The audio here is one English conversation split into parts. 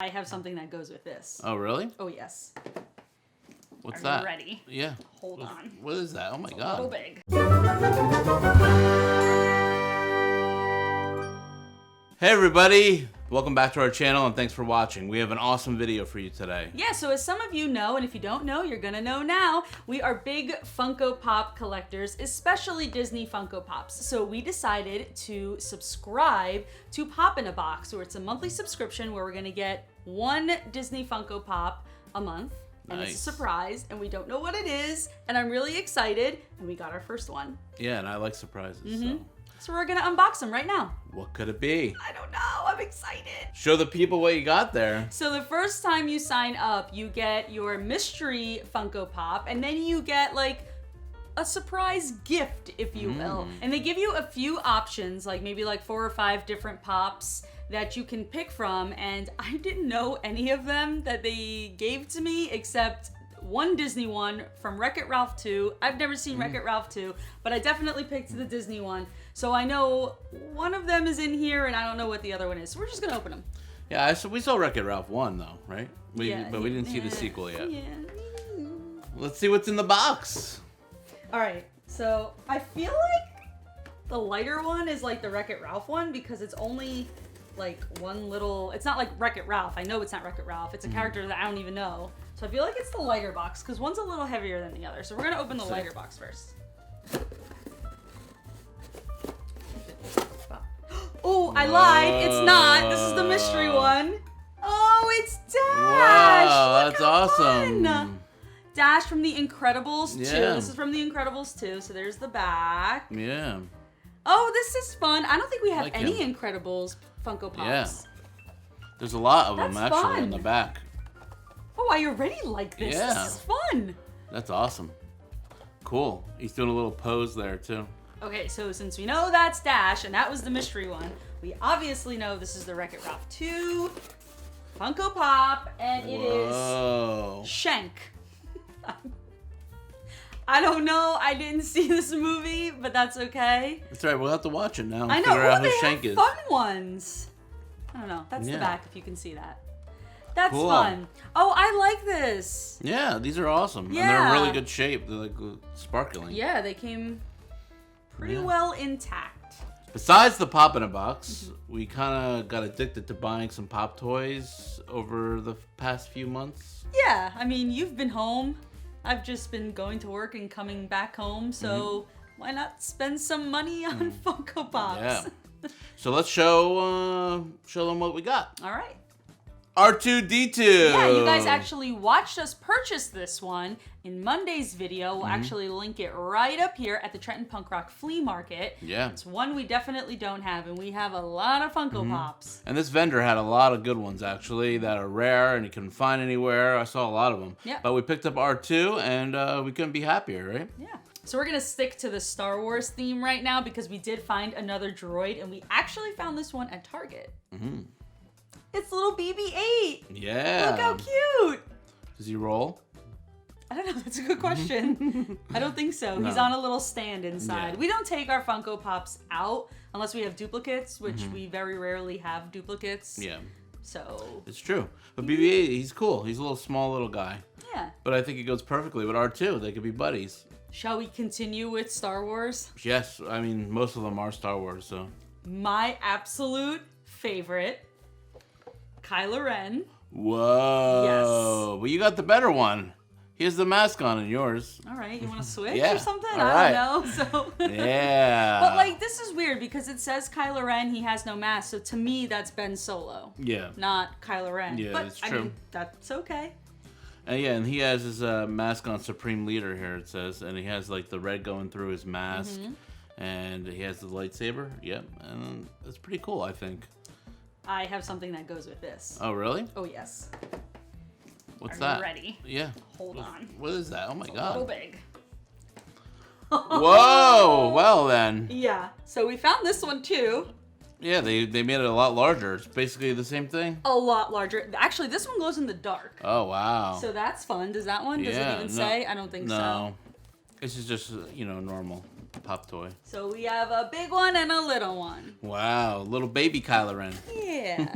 I have something that goes with this. Oh, really? Oh, yes. What's Are that? you ready? Yeah. Hold on. What is that? Oh my A God. little big. Hey everybody! Welcome back to our channel and thanks for watching. We have an awesome video for you today. Yeah, so as some of you know, and if you don't know, you're gonna know now, we are big Funko Pop collectors, especially Disney Funko Pops. So we decided to subscribe to Pop in a Box, where it's a monthly subscription where we're gonna get one Disney Funko Pop a month. And Nice. It's a surprise, and we don't know what it is, and I'm really excited, and we got our first one. Yeah, and I like surprises, So we're gonna unbox them right now. what could it be? I don't know, I'm excited. Show the people what you got there. So the first time you sign up, you get your mystery Funko Pop, and then you get like a surprise gift, if you will. And they give you a few options, like maybe like 4 or 5 different pops that you can pick from, and I didn't know any of them that they gave to me except one Disney one from Wreck-It Ralph 2. I've never seen Wreck-It Ralph 2, but I definitely picked the Disney one. So I know one of them is in here, and I don't know what the other one is. So we're just gonna open them. Yeah, so we saw Wreck-It Ralph 1 though, right? But we didn't see the yeah, sequel yet. Yeah. Let's see what's in the box. All right, so I feel like the lighter one is like the Wreck-It Ralph one because it's only like one little, it's not like Wreck-It Ralph. I know it's not Wreck-It Ralph. It's a character that I don't even know. So I feel like it's the lighter box because one's a little heavier than the other. So we're gonna open the lighter box first. Oh, I lied. It's not. This is the mystery one. Oh, it's Dash. Wow, Look that's how awesome. fun. Dash from The Incredibles 2. Yeah. This is from The Incredibles 2. So there's the back. Yeah. Oh, this is fun. I don't think we have Like any him. Incredibles Funko Pops. Yeah. There's a lot of them That's actually in fun. the back. Oh, I already like this. Yeah. This is fun. That's awesome. Cool. He's doing a little pose there too. Okay, so since we know that's Dash, and that was the mystery one, we obviously know this is the Wreck-It Ralph 2 Funko Pop, and it Whoa. is Shank. I don't know. I didn't see this movie, but that's okay. That's right. We'll have to watch it now. And I know. Figure out Oh, who they Shank have is. fun ones. I don't know. That's the Yeah. back, if you can see that. That's Cool. fun. Oh, I like this. Yeah, these are awesome. And they're in Yeah. really good shape. They're like sparkling. Yeah, they came pretty Yeah. well intact. Besides the Pop in a Box, we kind of got addicted to buying some Pop toys over the past few months. Yeah, I mean, you've been home. I've just been going to work and coming back home, so why not spend some money on Funko Pops? Yeah. So let's show them what we got. All right. R2-D2. Yeah, you guys actually watched us purchase this one in Monday's video. We'll actually link it right up here at the Trenton Punk Rock Flea Market. Yeah. It's one we definitely don't have, and we have a lot of Funko Pops. And this vendor had a lot of good ones actually that are rare and you couldn't find anywhere. I saw a lot of them. Yeah. But we picked up R2 and we couldn't be happier, right? Yeah. So we're gonna stick to the Star Wars theme right now because we did find another droid, and we actually found this one at Target. It's little BB-8. Yeah. Look how cute. Does he roll? I don't know. That's a good question. I don't think so. He's No. on a little stand inside. Yeah. We don't take our Funko Pops out unless we have duplicates, which we very rarely have duplicates. Yeah. So, It's true. But BB-8, he's cool. He's a little small little guy. yeah. But I think he goes perfectly with R2. They could be buddies. Shall we continue with Star Wars? Yes, I mean, most of them are Star Wars, so. My absolute favorite, Kylo Ren. Whoa. Well, you got the better one. He has the mask on in yours. All right, you want to switch Yeah, or something? all I right. don't know. So. Yeah. But like, this is weird because it says Kylo Ren, he has no mask. So to me, that's Ben Solo, Yeah. not Kylo Ren. Yeah, but, it's I true. mean, that's okay. And yeah, and he has his mask on Supreme Leader here, it says. And he has like the red going through his mask. And he has the lightsaber. Yep. And that's pretty cool, I think. I have something that goes with this. Oh, really? Oh, yes. What's Are that? you ready? Yeah. Hold on. What is that? Oh my A little god. big. Whoa! Well then. Yeah. So we found this one too. Yeah, they made it a lot larger. It's basically the same thing. A lot larger. Actually, this one glows in the dark. Oh wow. So that's fun. Does that one? Does it even say? I don't think so. No. This is just, normal pop toy. So we have a big one and a little one. Wow, little baby Kylo Ren. Yeah.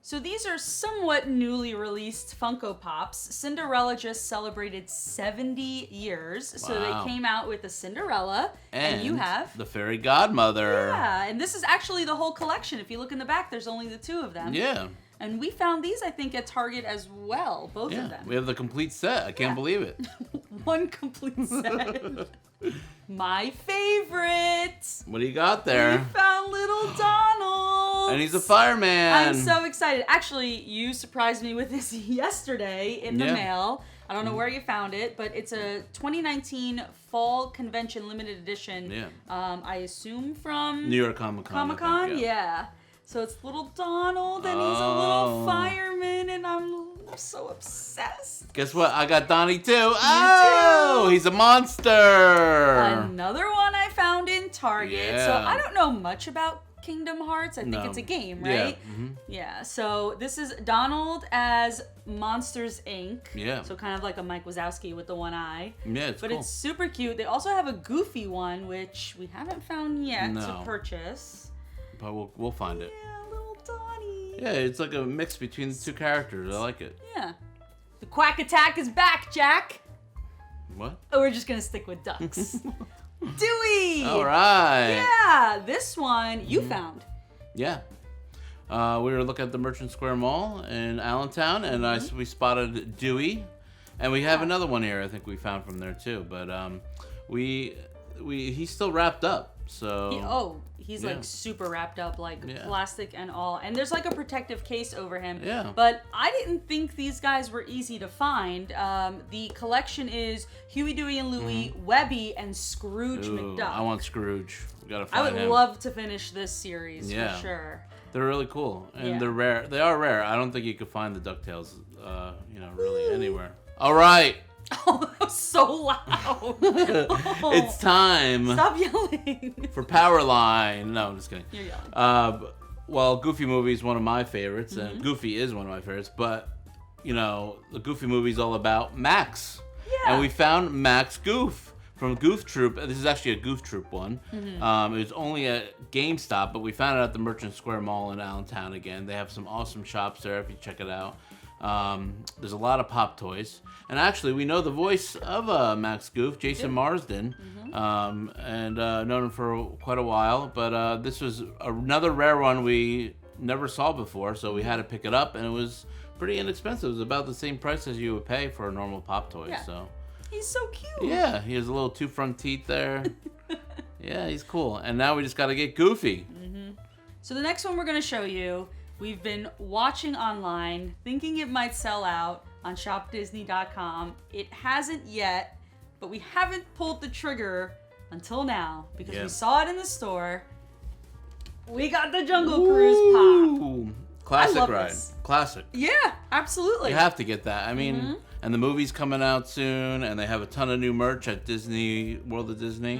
So these are somewhat newly released Funko Pops. Cinderella just celebrated 70 years. So Wow. they came out with a Cinderella, and you have the fairy godmother. Yeah, and this is actually the whole collection. If you look in the back, there's only the two of them. Yeah. And we found these, I think, at Target as well, both of them. We have the complete set. I can't believe it. One complete set. My favorite. What do you got there? We found little Donald. And he's a fireman. I'm so excited. Actually, you surprised me with this yesterday in the mail. I don't know where you found it, but it's a 2019 Fall Convention Limited Edition. Yeah. I assume from New York Comic-Con. Comic-Con? Yeah. So it's little Donald, and he's a little fireman, and I'm so obsessed. Guess what? I got Donnie too. Oh, he's a monster. Another one I found in Target. Yeah. So I don't know much about Kingdom Hearts. I think it's a game, right? Yeah. Mm-hmm. Yeah. So this is Donald as Monsters Inc. Yeah. So kind of like a Mike Wazowski with the one eye. Yeah, it's But cool. it's super cute. They also have a Goofy one, which we haven't found yet to purchase. But we'll find it. Yeah, little Donnie. Yeah, it's like a mix between the two characters. I like it. Yeah. The Quack Attack is back, Jack. What? Oh, we're just gonna stick with ducks. Dewey. All right. Yeah, this one you found. Yeah. We were looking at the Merchant Square Mall in Allentown, and we spotted Dewey, and we have another one here. I think we found from there too, but he's still wrapped up. So he's like super wrapped up, like Yeah. plastic and all, and there's like a protective case over him. Yeah. But I didn't think these guys were easy to find. The collection is Huey, Dewey, and Louie, Webby, and Scrooge McDuck. I want Scrooge. We gotta I find would him. love to finish this series Yeah. for sure. They're really cool, and Yeah. they're rare. They are rare. I don't think you could find the DuckTales, really anywhere. All right. Oh, that was so loud. It's time Stop yelling. for Powerline. No, I'm just kidding. You're yelling. Well, Goofy movie is one of my favorites, and Goofy is one of my favorites. But the Goofy movie is all about Max. Yeah. And we found Max Goof from Goof Troop. This is actually a Goof Troop one. It was only at GameStop, but we found it at the Merchant Square Mall in Allentown again. They have some awesome shops there if you check it out. There's a lot of pop toys. And actually, we know the voice of Max Goof, Jason Marsden, and known him for quite a while. But this was another rare one we never saw before, so we had to pick it up, and it was pretty inexpensive. It was about the same price as you would pay for a normal pop toy. Yeah. So He's so cute. yeah, he has a little two front teeth there. Yeah, he's cool. And now we just got to get Goofy. So the next one we're going to show you, we've been watching online, thinking it might sell out on shopdisney.com. It hasn't yet, but we haven't pulled the trigger until now because we saw it in the store. We got the Jungle Cruise Pop. Ooh, classic I love ride. this. Classic. Yeah, absolutely. You have to get that. I mean, and the movie's coming out soon, and they have a ton of new merch at Disney World of Disney,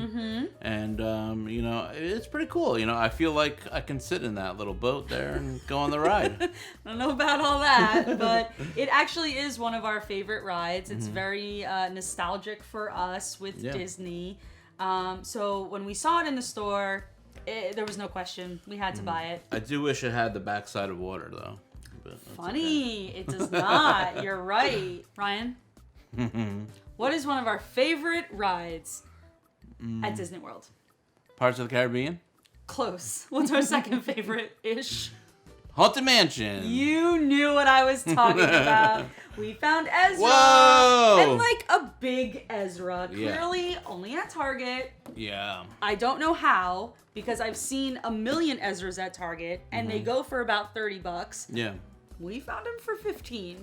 and it's pretty cool. I feel like I can sit in that little boat there and go on the ride. I don't know about all that, but it actually is one of our favorite rides. It's very nostalgic for us with Disney. So when we saw it in the store, there was no question. We had to buy it. I do wish it had the backside of water, though. But that's Funny, it does not. You're right. Ryan, what is one of our favorite rides at Disney World? Parts of the Caribbean? Close. What's our second favorite-ish? Haunted Mansion. You knew what I was talking about. We found Ezra. Whoa! And like a big Ezra. Clearly only at Target. Yeah. I don't know how, because I've seen a million Ezras at Target, and they go for about $30. Yeah. We found him for $15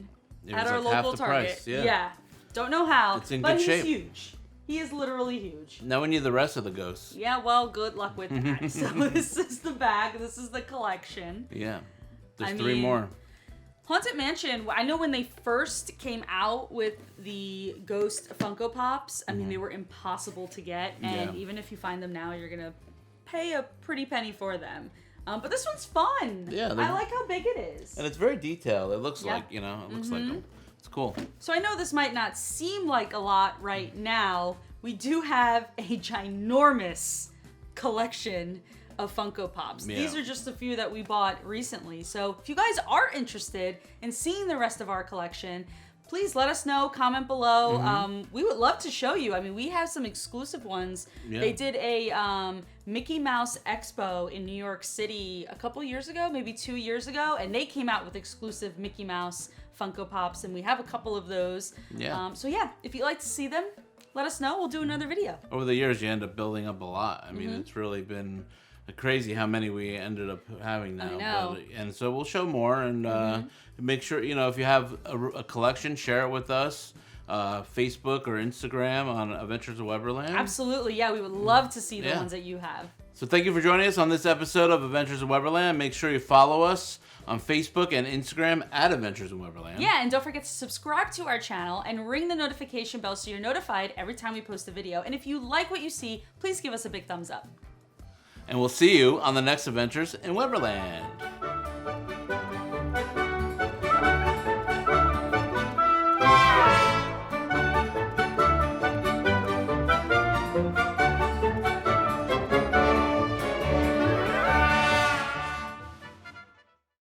It at was our like half local the Target. price, yeah. Don't know how, It's in but good he's shape. huge. He is literally huge. Now we need the rest of the ghosts. Yeah, well, good luck with that. So this is the bag. This is the collection. Yeah. There's I 3 mean, more. Haunted Mansion, I know when they first came out with the Ghost Funko Pops, I mean, they were impossible to get. And even if you find them now, you're going to pay a pretty penny for them. But this one's fun. Yeah, I like how big it is. And it's very detailed. It looks like, it looks like them. It's cool. So I know this might not seem like a lot right now. We do have a ginormous collection of Funko Pops. Yeah. These are just a few that we bought recently. So if you guys are interested in seeing the rest of our collection, please let us know, comment below. We would love to show you. I mean, we have some exclusive ones. Yeah. They did a Mickey Mouse Expo in New York City a couple years ago, maybe 2 years ago, and they came out with exclusive Mickey Mouse Funko Pops, and we have a couple of those. Yeah. So yeah, if you'd like to see them, let us know. We'll do another video. Over the years, you end up building up a lot. I mean, it's really been crazy how many we ended up having now. I know. And so we'll show more and make sure, if you have a collection, share it with us. Facebook or Instagram on Adventures of Weberland. Absolutely, yeah. We would love to see the ones that you have. So thank you for joining us on this episode of Adventures of Weberland. Make sure you follow us on Facebook and Instagram at Adventures of Weberland. Yeah, and don't forget to subscribe to our channel and ring the notification bell so you're notified every time we post a video. And if you like what you see, please give us a big thumbs up. And we'll see you on the next Adventures in Weberland.